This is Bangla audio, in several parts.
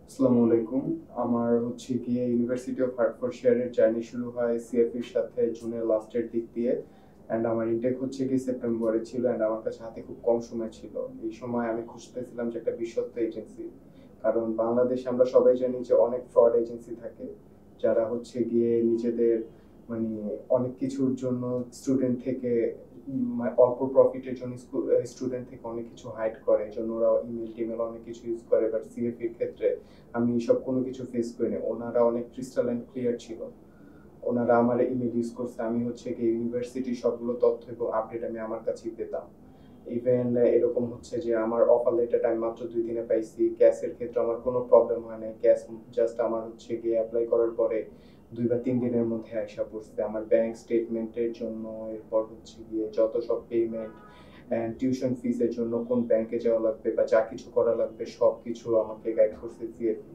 আসসালামু আলাইকুম। আমার হচ্ছে গিয়ে ইউনিভার্সিটি অফ হার্টফোর্ডশায়ারের জার্নি শুরু হয় সিএফইর সাথে জুনের লাস্টের দিক দিয়ে। আমার ইনটেক হচ্ছে গিয়ে সেপ্টেম্বরে ছিল আমার কাছে হাতে খুব কম সময় ছিল। এই সময় আমি খুঁজতেছিলাম যে একটা বিশ্বস্ত এজেন্সি। কারণ বাংলাদেশে আমরা সবাই জানি যে অনেক ফ্রড এজেন্সি থাকে, যারা হচ্ছে গিয়ে নিজেদের মানে অনেক কিছুর জন্য স্টুডেন্ট থেকে অল্প প্রফিটের জন্য স্টুডেন্ট থেকে অনেক কিছু হাইড করে। এজন্য ওরা ইমেল টিমেল অনেক কিছু ইউজ করে। বাট সিএফির ক্ষেত্রে আমি এসব কোনো কিছু ফেস করিনি। ওনারা অনেক ক্রিস্টাল অ্যান্ড ক্লিয়ার ছিল। ওনারা আমার ইমেল ইউজ করছে, আমি হচ্ছে গিয়ে ইউনিভার্সিটির সবগুলো তথ্য এবং আপডেট আমি আমার কাছেই পেতাম। ইভেন এরকম হচ্ছে যে আমার অফার লেটারটা আমি মাত্র 2 দিনে পাইছি। ক্যাশের ক্ষেত্রে আমার কোনো প্রবলেম হয় নাই। ক্যাশ জাস্ট আমার হচ্ছে গিয়ে অ্যাপ্লাই করার পরে 2 বা 3 দিনের মধ্যে আইসা পড়ছে। আমার ব্যাংক স্টেটমেন্টের জন্য, এরপর হচ্ছে গিয়ে যত সব পেমেন্ট অ্যান্ড টিউশন ফিসের জন্য কোন ব্যাংকে যাওয়া লাগবে বা যা কিছু করা লাগবে সবকিছু আমাকে গাইড করছে সিএফি।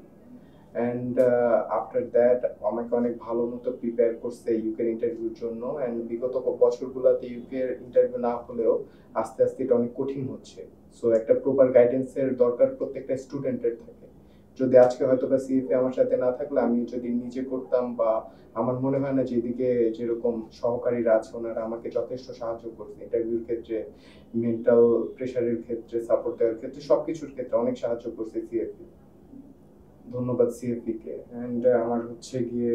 আফটার দ্যাট আমাকে অনেক ভালো মতো প্রিপেয়ার করছে ইউকের ইন্টারভিউর জন্য। বিগত বছরগুলোতে ইউকের ইন্টারভিউ না হলেও আস্তে আস্তে এটা অনেক কঠিন হচ্ছে। সো একটা প্রপার গাইডেন্সের দরকার প্রত্যেকটা স্টুডেন্টের থাকে। যদি আজকে হয়তো বা সিএফএ আমার সাথে না থাকলে আমি যদি নিজে করতাম, বা আমার মনে হয় না যেদিকে যেরকম সহকারীরা আছে ওনারা আমাকে যথেষ্ট সাহায্য করছে ইন্টারভিউর ক্ষেত্রে, মেন্টাল প্রেশারের ক্ষেত্রে, সাপোর্ট দেওয়ার ক্ষেত্রে, সবকিছুর ক্ষেত্রে অনেক সাহায্য করছে সিএফপি। ধন্যবাদ সিএফপি কে। আমার হচ্ছে গিয়ে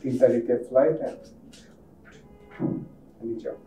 3 তারিখে ফ্লাইট। আমি যাব।